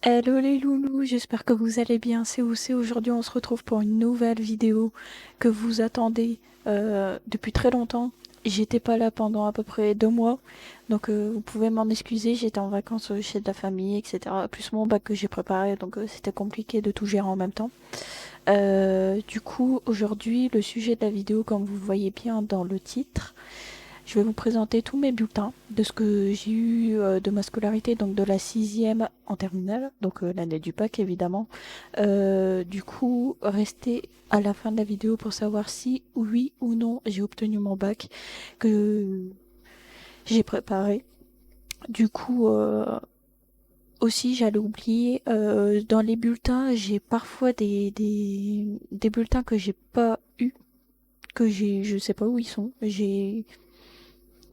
Hello les loulous, j'espère que vous allez bien. C'est OC. Aujourd'hui, on se retrouve pour une nouvelle vidéo que vous attendez depuis très longtemps. J'étais pas là pendant à peu près 2 mois, donc vous pouvez m'en excuser. J'étais en vacances chez de la famille, etc. Plus mon bac que j'ai préparé, donc c'était compliqué de tout gérer en même temps. Du coup, aujourd'hui, le sujet de la vidéo, comme vous voyez bien dans le titre, je vais vous présenter tous mes bulletins de ce que j'ai eu de ma scolarité, donc de la sixième en terminale, donc l'année du bac évidemment. Du coup, restez à la fin de la vidéo pour savoir si oui ou non j'ai obtenu mon bac que j'ai préparé. Du coup, aussi j'allais oublier, dans les bulletins, j'ai parfois des bulletins que j'ai pas eu, je sais pas où ils sont.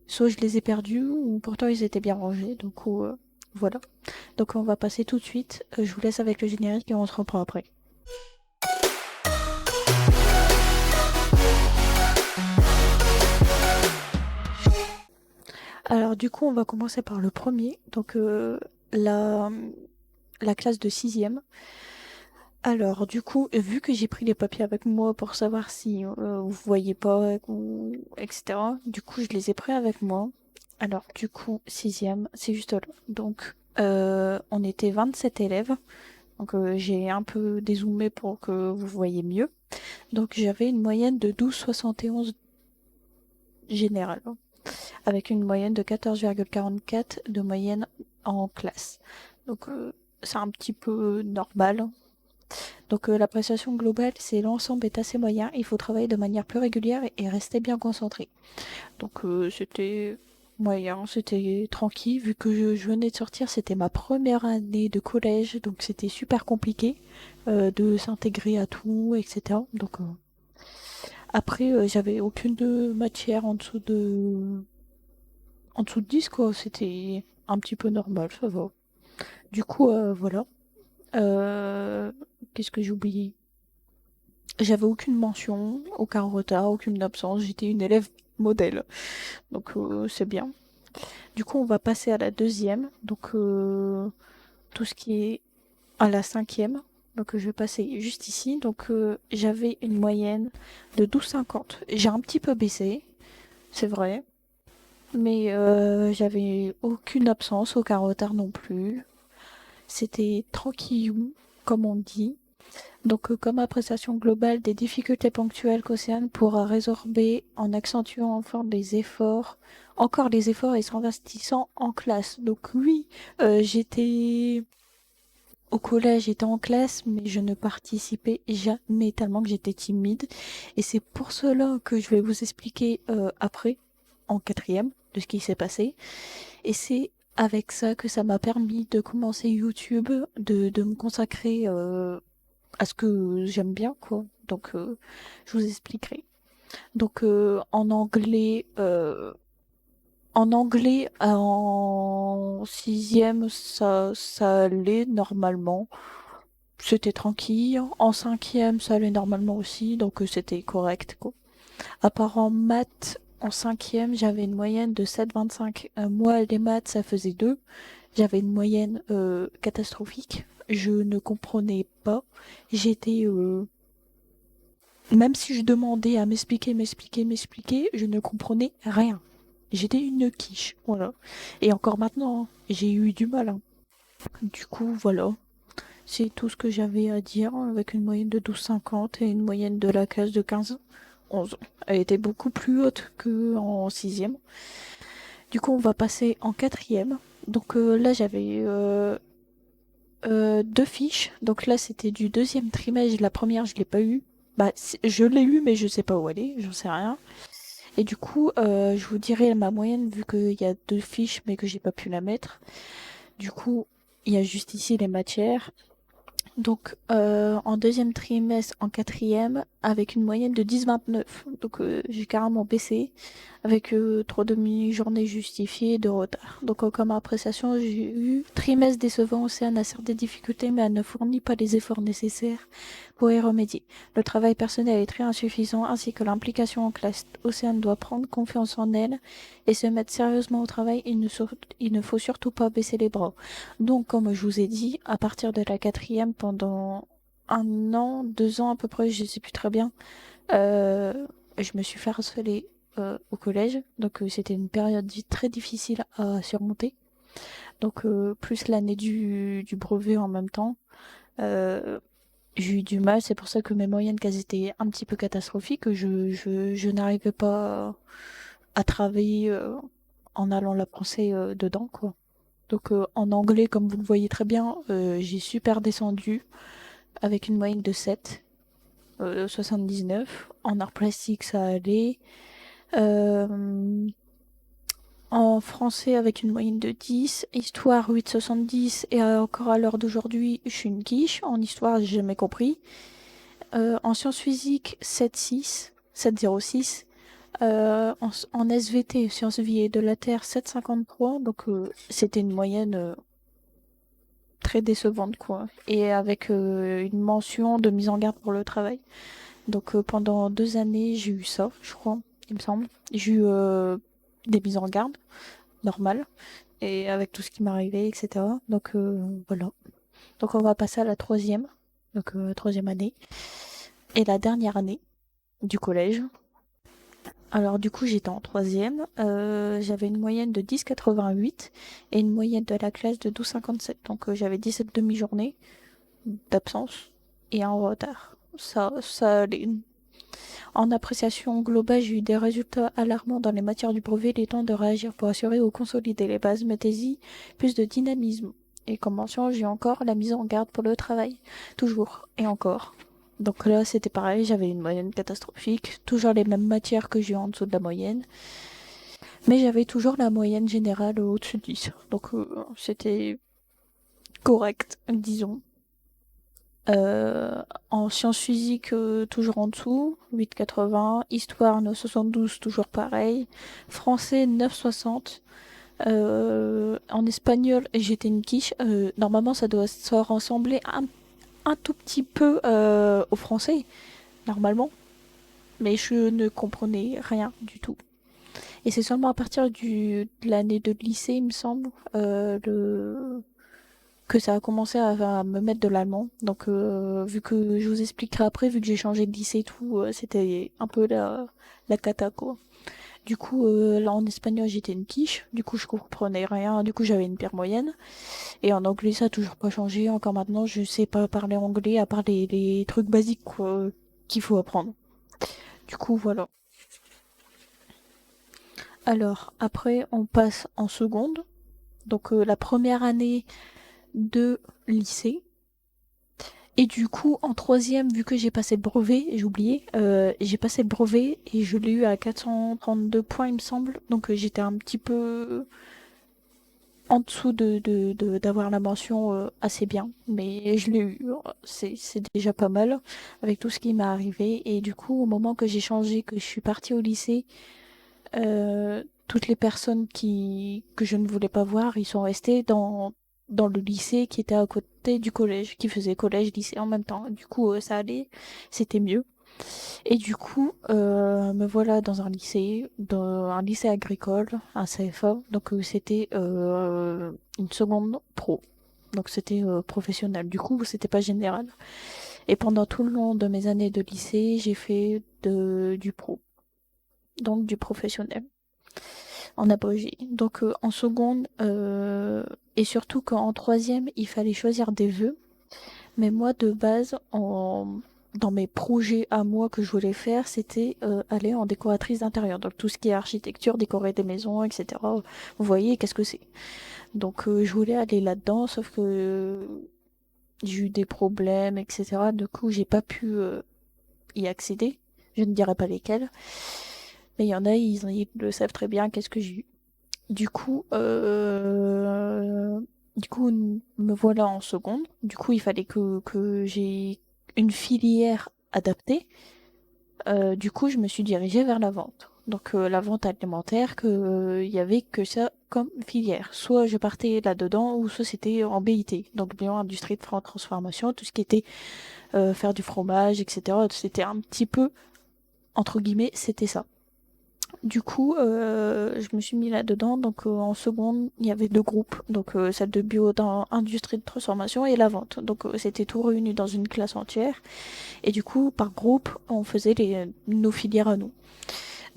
Soit je les ai perdus, ou pourtant ils étaient bien rangés, donc voilà. Donc on va passer tout de suite. Je vous laisse avec le générique et on se reprend après. Alors du coup, on va commencer par le premier, donc la, la classe de sixième. Alors du coup, vu que j'ai pris les papiers avec moi pour savoir si vous voyez pas, ou, etc. Du coup, je les ai pris avec moi. Alors du coup, sixième, c'est juste là. Donc on était 27 élèves. Donc j'ai un peu dézoomé pour que vous voyez mieux. Donc j'avais une moyenne de 12,71 générale, avec une moyenne de 14,44 de moyenne en classe. Donc c'est un petit peu normal. Donc l'appréciation globale, c'est l'ensemble est assez moyen, il faut travailler de manière plus régulière et rester bien concentré. Donc c'était moyen, c'était tranquille, vu que je venais de sortir, c'était ma première année de collège, donc c'était super compliqué de s'intégrer à tout, etc. Donc après, j'avais aucune de matière en dessous de 10, quoi. C'était un petit peu normal, ça va. Du coup, voilà. Euh, Qu'est-ce que j'ai oublié? J'avais aucune mention, aucun retard, aucune absence. J'étais une élève modèle. Donc, c'est bien. Du coup, on va passer à la deuxième. Donc, tout ce qui est à la cinquième. Donc, je vais passer juste ici. Donc, j'avais une moyenne de 12,50. J'ai un petit peu baissé, c'est vrai. Mais j'avais aucune absence, aucun retard non plus. C'était tranquillou, comme on dit. Donc, comme appréciation globale des difficultés ponctuelles qu'Océane pourra résorber en accentuant enfin les efforts, encore les efforts et s'investissant en classe. Donc oui, j'étais au collège, j'étais en classe, mais je ne participais jamais tellement que j'étais timide. Et c'est pour cela que je vais vous expliquer après, en quatrième, de ce qui s'est passé. Et c'est avec ça que ça m'a permis de commencer YouTube, de me consacrer à ce que j'aime bien, quoi. Donc, je vous expliquerai. Donc, en sixième, ça allait normalement. C'était tranquille. En cinquième, ça allait normalement aussi, donc c'était correct, quoi. À part en maths, en cinquième, j'avais une moyenne de 7,25. Moi, les maths, ça faisait 2. J'avais une moyenne catastrophique. Je ne comprenais pas. J'étais... Même si je demandais à m'expliquer, je ne comprenais rien. J'étais une quiche, voilà. Et encore maintenant, hein, j'ai eu du mal, hein. Du coup, voilà. C'est tout ce que j'avais à dire, avec une moyenne de 12,50 et une moyenne de la classe de 15,11. Elle était beaucoup plus haute que en sixième. Du coup, on va passer en quatrième. Donc là, j'avais deux fiches. Donc là, c'était du deuxième trimestre. La première, je l'ai pas eu. Bah, je l'ai eu, mais je sais pas où elle est. J'en sais rien. Et du coup, je vous dirai ma moyenne vu qu'il y a deux fiches, mais que j'ai pas pu la mettre. Du coup, il y a juste ici les matières. Donc, en deuxième trimestre, en quatrième, avec une moyenne de 10,29. Donc j'ai carrément baissé avec 3 demi-journées justifiées de retard. Donc comme appréciation, j'ai eu trimestre décevant, Océane a certes des difficultés, mais elle ne fournit pas les efforts nécessaires pour y remédier. Le travail personnel est très insuffisant, ainsi que l'implication en classe. Océane doit prendre confiance en elle et se mettre sérieusement au travail. Il ne faut surtout pas baisser les bras. Donc, comme je vous ai dit, à partir de la quatrième, pendant 1 an, 2 ans à peu près, je sais plus très bien, euh, je me suis fait harceler au collège. Donc, c'était une période très difficile à surmonter. Donc, plus l'année du brevet en même temps. Euh, j'ai eu du mal, c'est pour ça que mes moyennes, qu'elles étaient un petit peu catastrophiques, que je n'arrivais pas à travailler en allant la penser dedans, quoi. Donc en anglais, comme vous le voyez très bien, j'ai super descendu avec une moyenne de 7, 79. En art plastique, ça allait. Euh, En français, avec une moyenne de 10. Histoire, 8,70. Et encore à l'heure d'aujourd'hui, je suis une quiche. En histoire, j'ai jamais compris. En sciences physiques, 7,6. 7,06. En SVT, sciences vie et de la Terre, 7,53. Donc c'était une moyenne très décevante, quoi. Et avec une mention de mise en garde pour le travail. Donc pendant 2 années, j'ai eu ça, je crois, il me semble. J'ai eu des mises en garde normales et avec tout ce qui m'arrivait, etc. Donc voilà. Donc on va passer à la troisième, donc troisième année et la dernière année du collège. Alors du coup j'étais en troisième, j'avais une moyenne de 10,88 et une moyenne de la classe de 12,57. Donc j'avais 17 demi-journées d'absence et un retard. Ça allait. En appréciation globale, j'ai eu des résultats alarmants dans les matières du brevet. Il est temps de réagir pour assurer ou consolider les bases. Mettez-y plus de dynamisme. Et comme mention, j'ai encore la mise en garde pour le travail. Toujours et encore. Donc là, c'était pareil, j'avais une moyenne catastrophique. Toujours les mêmes matières que j'ai en dessous de la moyenne. Mais j'avais toujours la moyenne générale au-dessus de 10. Donc c'était correct, disons. En sciences physiques, toujours en dessous, 8,80. Histoire, 9,72, toujours pareil. Français, 9,60. En espagnol, j'étais une quiche. Normalement, ça doit se ressembler un tout petit peu au français, normalement. Mais je ne comprenais rien du tout. Et c'est seulement à partir de l'année de lycée, il me semble, que ça a commencé à me mettre de l'allemand. Donc, vu que je vous expliquerai après, vu que j'ai changé de lycée et tout, c'était un peu la cata, quoi. Du coup, là, en espagnol, j'étais une quiche. Du coup, je comprenais rien. Du coup, j'avais une pire moyenne. Et en anglais, ça a toujours pas changé. Encore maintenant, je sais pas parler anglais, à part les trucs basiques, quoi, qu'il faut apprendre. Du coup, voilà. Alors, après, on passe en seconde. Donc, la première année de lycée. Et du coup, en troisième, vu que j'ai passé le brevet, j'ai oublié, j'ai passé le brevet et je l'ai eu à 432 points, il me semble. Donc j'étais un petit peu en dessous d'avoir la mention assez bien. Mais je l'ai eu, c'est déjà pas mal avec tout ce qui m'est arrivé. Et du coup, au moment que j'ai changé, que je suis partie au lycée, toutes les personnes que je ne voulais pas voir, ils sont restés dans le lycée qui était à côté du collège, qui faisait collège-lycée en même temps. Du coup, ça allait, c'était mieux. Et du coup, me voilà dans un lycée agricole, un CFA. Donc, c'était une seconde pro. Donc, c'était professionnel. Du coup, c'était pas général. Et pendant tout le long de mes années de lycée, j'ai fait du pro, donc du professionnel en abrégé. Donc en seconde, et surtout qu'en troisième, il fallait choisir des vœux. Mais moi, de base, dans mes projets à moi que je voulais faire, c'était aller en décoratrice d'intérieur. Donc tout ce qui est architecture, décorer des maisons, etc. Vous voyez, qu'est-ce que c'est. Donc je voulais aller là-dedans, sauf que j'ai eu des problèmes, etc. Du coup, j'ai pas pu y accéder. Je ne dirai pas lesquels. Mais il y en a, ils le savent très bien, qu'est-ce que j'ai eu. Du coup, me voilà en seconde. Du coup, il fallait que j'ai une filière adaptée. Du coup, je me suis dirigée vers la vente. Donc la vente alimentaire, il y avait que ça comme filière. Soit je partais là-dedans, ou soit c'était en BIT, donc bilan industrie de transformation, tout ce qui était faire du fromage, etc. C'était un petit peu, entre guillemets, c'était ça. Du coup, je me suis mis là-dedans. Donc, en seconde, il y avait deux groupes. Donc, celle de bio dans industrie de transformation et la vente. Donc, c'était tout réuni dans une classe entière. Et du coup, par groupe, on faisait nos filières à nous.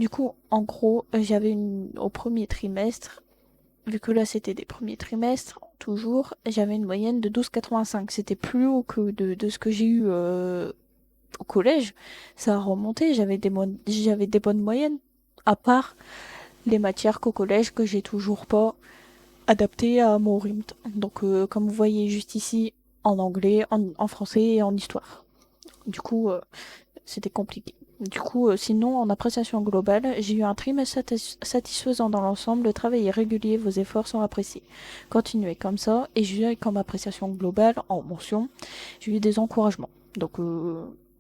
Du coup, en gros, au premier trimestre, vu que là c'était des premiers trimestres, toujours, j'avais une moyenne de 12,85. C'était plus haut que de ce que j'ai eu au collège. Ça a remonté, j'avais des bonnes moyennes. À part les matières qu'au collège que j'ai toujours pas adaptées à mon rythme. Donc, comme vous voyez juste ici, en anglais, en français et en histoire. Du coup, c'était compliqué. Du coup, sinon, en appréciation globale, j'ai eu un trimestre satisfaisant dans l'ensemble. Le travail est régulier, vos efforts sont appréciés. Continuez comme ça. Et j'ai eu comme appréciation globale, en mention, j'ai eu des encouragements. Donc,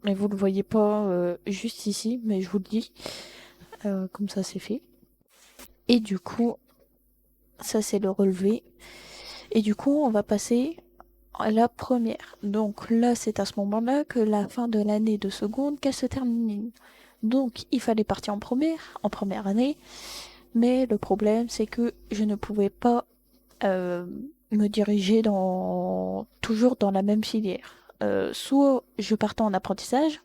mais vous le voyez pas juste ici, mais je vous le dis, comme ça c'est fait. Et du coup, ça c'est le relevé. Et du coup, on va passer à la première. Donc là, c'est à ce moment-là que la fin de l'année de seconde qu'elle se termine. Donc il fallait partir en première année. Mais le problème, c'est que je ne pouvais pas euh, me diriger toujours dans la même filière. Soit je partais en apprentissage,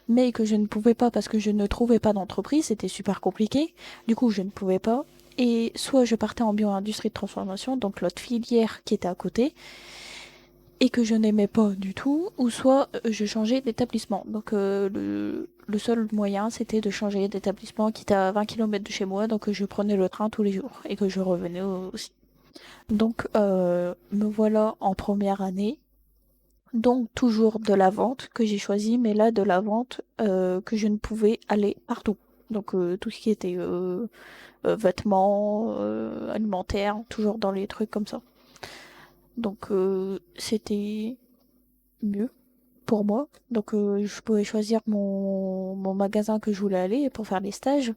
mais que je ne pouvais pas parce que je ne trouvais pas d'entreprise, c'était super compliqué. Du coup, je ne pouvais pas. Et soit je partais en bio-industrie de transformation, donc l'autre filière qui était à côté, et que je n'aimais pas du tout, ou soit je changeais d'établissement. Donc le seul moyen, c'était de changer d'établissement qui était à 20 km de chez moi, donc je prenais le train tous les jours, et que je revenais aussi. Donc me voilà en première année, donc toujours de la vente que j'ai choisi, mais là de la vente que je ne pouvais aller partout. Donc tout ce qui était vêtements, alimentaires, toujours dans les trucs comme ça. Donc c'était mieux pour moi. Donc je pouvais choisir mon magasin que je voulais aller pour faire les stages.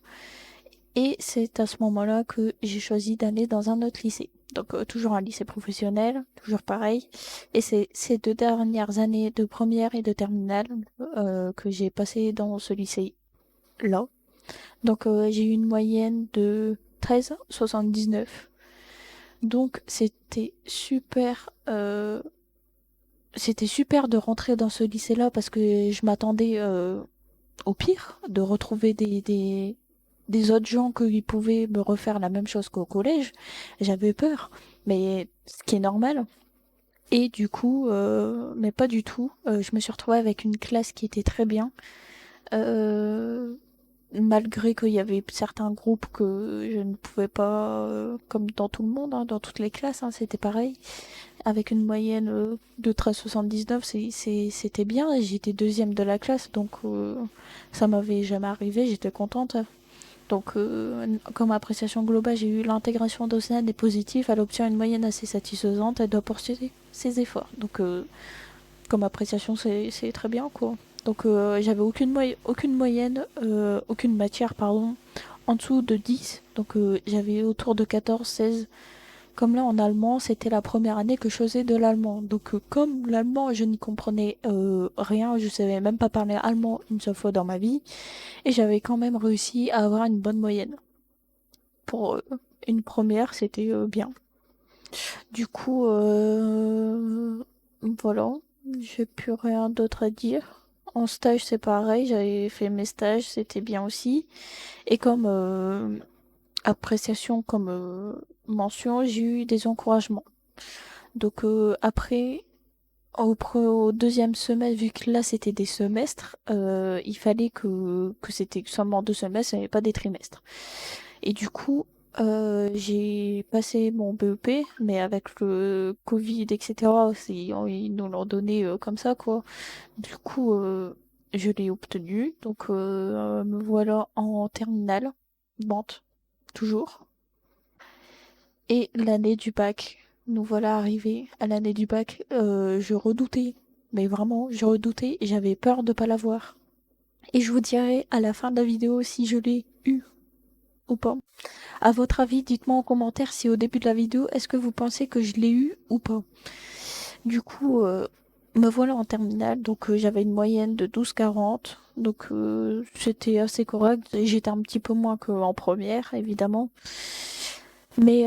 Et c'est à ce moment-là que j'ai choisi d'aller dans un autre lycée. Donc toujours un lycée professionnel, toujours pareil. Et c'est ces 2 dernières années de première et de terminale que j'ai passé dans ce lycée-là. Donc j'ai eu une moyenne de 13,79. Donc c'était super de rentrer dans ce lycée-là parce que je m'attendais au pire, de retrouver des autres gens qui pouvaient me refaire la même chose qu'au collège. J'avais peur, mais ce qui est normal. Et du coup, mais pas du tout. Je me suis retrouvée avec une classe qui était très bien. Euh, Malgré qu'il y avait certains groupes que je ne pouvais pas, comme dans tout le monde, hein, dans toutes les classes, hein, c'était pareil. Avec une moyenne de 13,79, c'était bien. J'étais deuxième de la classe, donc ça m'avait jamais arrivé, j'étais contente. Donc, comme appréciation globale, j'ai eu l'intégration d'Océane est positive, elle obtient une moyenne assez satisfaisante, elle doit poursuivre ses efforts. Donc, comme appréciation, c'est très bien, quoi. Donc, j'avais aucune moyenne, aucune matière, pardon, en dessous de 10. Donc, j'avais autour de 14, 16. Comme là en allemand, c'était la première année que je faisais de l'allemand. Donc comme l'allemand, je n'y comprenais rien, je savais même pas parler allemand une seule fois dans ma vie, et j'avais quand même réussi à avoir une bonne moyenne. Pour une première, c'était bien. Du coup, voilà, j'ai plus rien d'autre à dire. En stage, c'est pareil, j'avais fait mes stages, c'était bien aussi. Et comme appréciation, comme mention, j'ai eu des encouragements. Donc après, au deuxième semestre, vu que là c'était des semestres, il fallait que c'était seulement 2 semestres, et pas des trimestres. Et du coup, j'ai passé mon BEP, mais avec le Covid, etc., ils nous l'ont donné comme ça, quoi. Du coup, je l'ai obtenu. Donc, me voilà en terminale, vente, toujours. Et l'année du bac. Nous voilà arrivés à l'année du bac. Je redoutais. Mais vraiment, je redoutais et j'avais peur de pas l'avoir. Et je vous dirai à la fin de la vidéo si je l'ai eu ou pas. À votre avis, dites-moi en commentaire si au début de la vidéo, est-ce que vous pensez que je l'ai eu ou pas. Du coup, me voilà en terminale, donc j'avais une moyenne de 12,40, donc c'était assez correct. J'étais un petit peu moins qu'en première, évidemment, mais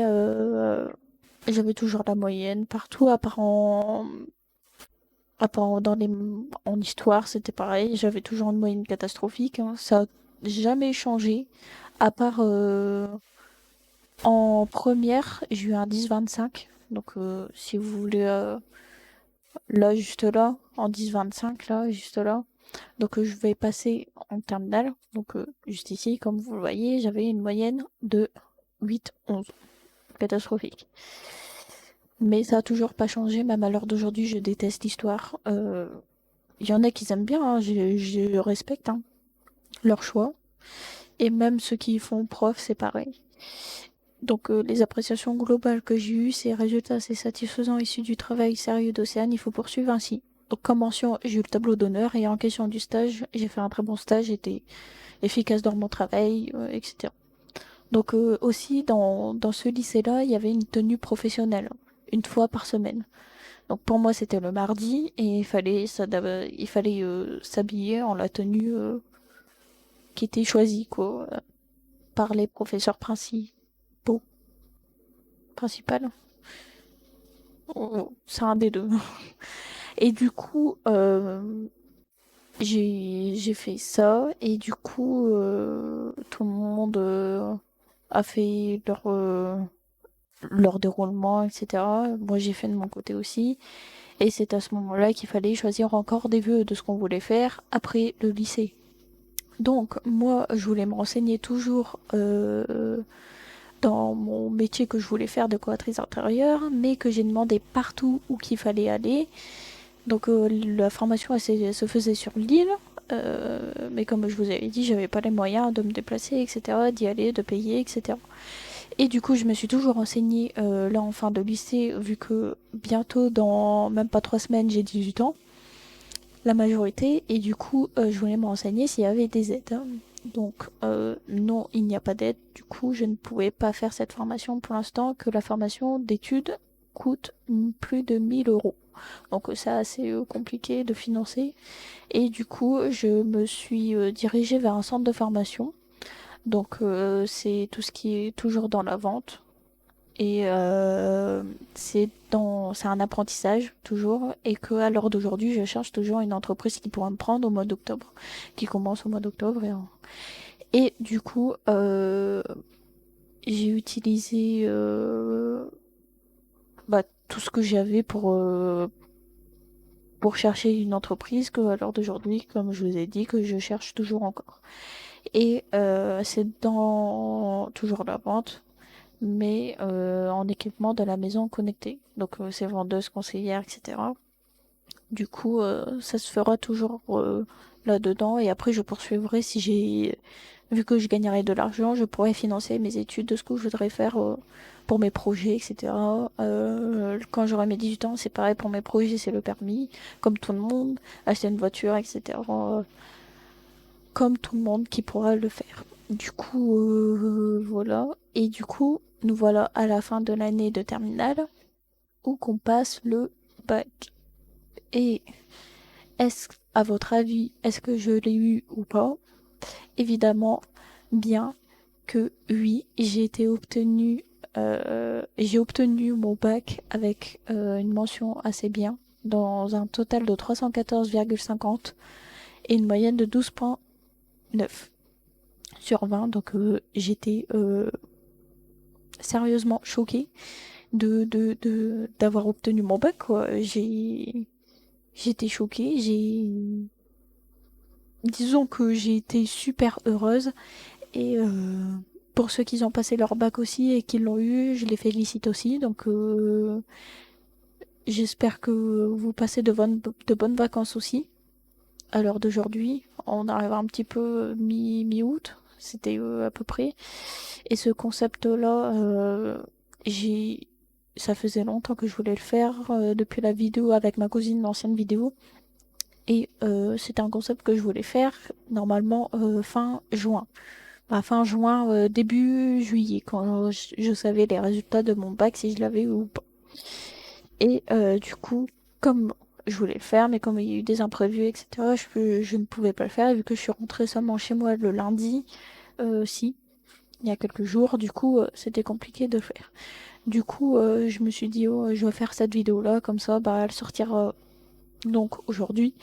j'avais toujours la moyenne partout, en histoire, c'était pareil, j'avais toujours une moyenne catastrophique, hein. Ça a jamais changé, à part en première, j'ai eu un 10,25, donc si vous voulez, là, juste là, en 10,25, là, juste là. Donc je vais passer en terminale. Donc juste ici, comme vous le voyez, j'avais une moyenne de 8,11. Catastrophique. Mais ça a toujours pas changé, même à l'heure d'aujourd'hui, je déteste l'histoire. Il y en a qui aiment bien, hein, je respecte hein, leur choix. Et même ceux qui font prof, c'est pareil. Donc les appréciations globales que j'ai eues, ces résultats assez satisfaisants issus du travail sérieux d'Océane, il faut poursuivre ainsi. Donc comme mention, j'ai eu le tableau d'honneur et en question du stage, j'ai fait un très bon stage, j'étais efficace dans mon travail, etc. Donc aussi dans ce lycée-là, il y avait une tenue professionnelle, une fois par semaine. Donc pour moi c'était le mardi et il fallait s'habiller en la tenue qui était choisie quoi, par les professeurs principaux, principales. Oh, c'est un des deux. Et du coup, j'ai fait ça et du coup, tout le monde a fait leur déroulement, etc. Moi, j'ai fait de mon côté aussi. Et c'est à ce moment-là qu'il fallait choisir encore des vœux de ce qu'on voulait faire après le lycée. Donc, moi, je voulais me renseigner toujours dans mon métier que je voulais faire de décoratrice intérieure, mais que j'ai demandé partout où qu'il fallait aller. Donc, la formation elle se faisait sur l'île. Mais comme je vous avais dit, j'avais pas les moyens de me déplacer, etc., d'y aller, de payer, etc. Et du coup, je me suis toujours renseignée là en fin de lycée, vu que bientôt, dans même pas 3 semaines, j'ai 18 ans, la majorité, et du coup, je voulais me renseigner s'il y avait des aides, hein. Donc, non, il n'y a pas d'aide. Du coup, je ne pouvais pas faire cette formation pour l'instant, que la formation d'études coûte plus de 1 000 euros. Donc, c'est assez compliqué de financer. Et du coup, je me suis dirigée vers un centre de formation. Donc c'est tout ce qui est toujours dans la vente. Et c'est un apprentissage toujours. Et qu'à l'heure d'aujourd'hui, je cherche toujours une entreprise qui pourra me prendre au mois d'octobre. Qui commence au mois d'octobre. Et du coup, j'ai utilisé tout ce que j'avais pour chercher une entreprise que à l'heure d'aujourd'hui, comme je vous ai dit, que je cherche toujours encore. Et c'est dans toujours la vente, mais en équipement de la maison connectée. Donc c'est vendeuse, conseillère, etc. Du coup, ça se fera toujours là-dedans. Et après, je poursuivrai si j'ai... Vu que je gagnerai de l'argent, je pourrai financer mes études de ce que je voudrais faire pour mes projets, etc. Quand j'aurai mes 18 ans, c'est pareil pour mes projets, c'est le permis, comme tout le monde, acheter une voiture, etc. Comme tout le monde qui pourra le faire. Du coup, voilà. Et du coup, nous voilà à la fin de l'année de terminale où qu'on passe le bac. Et à votre avis, est-ce que je l'ai eu ou pas? Évidemment, bien que oui, j'ai obtenu mon bac avec une mention assez bien, dans un total de 314,50 et une moyenne de 12,9 sur 20. Donc j'étais sérieusement choquée d'avoir obtenu mon bac, quoi. J'étais choquée, disons que j'ai été super heureuse et pour ceux qui ont passé leur bac aussi et qui l'ont eu, je les félicite aussi. Donc j'espère que vous passez de bonnes vacances aussi. À l'heure d'aujourd'hui, on arrive un petit peu mi-août, c'était à peu près. Et ce concept-là, j'ai ça faisait longtemps que je voulais le faire depuis la vidéo avec ma cousine, l'ancienne vidéo. Et c'était un concept que je voulais faire normalement fin juin. Bah, fin juin, début juillet, quand je savais les résultats de mon bac, si je l'avais eu ou pas. Et du coup, comme je voulais le faire, mais comme il y a eu des imprévus, etc., je ne pouvais pas le faire. Et vu que je suis rentrée seulement chez moi le lundi, si, il y a quelques jours, du coup, c'était compliqué de le faire. Du coup, je me suis dit, oh, je vais faire cette vidéo-là, comme ça, bah, elle sortira donc aujourd'hui.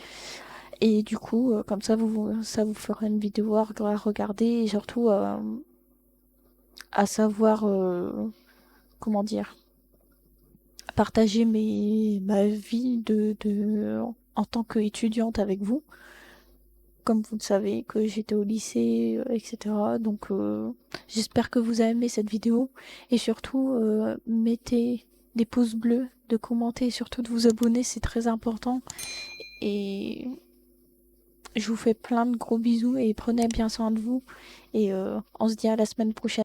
Et du coup, comme ça, ça vous fera une vidéo à regarder et surtout à savoir, comment dire, partager ma vie en tant qu'étudiante avec vous. Comme vous le savez, que j'étais au lycée, etc. Donc, j'espère que vous avez aimé cette vidéo. Et surtout, mettez des pouces bleus, de commenter et surtout de vous abonner, c'est très important. Et je vous fais plein de gros bisous et prenez bien soin de vous. Et on se dit à la semaine prochaine.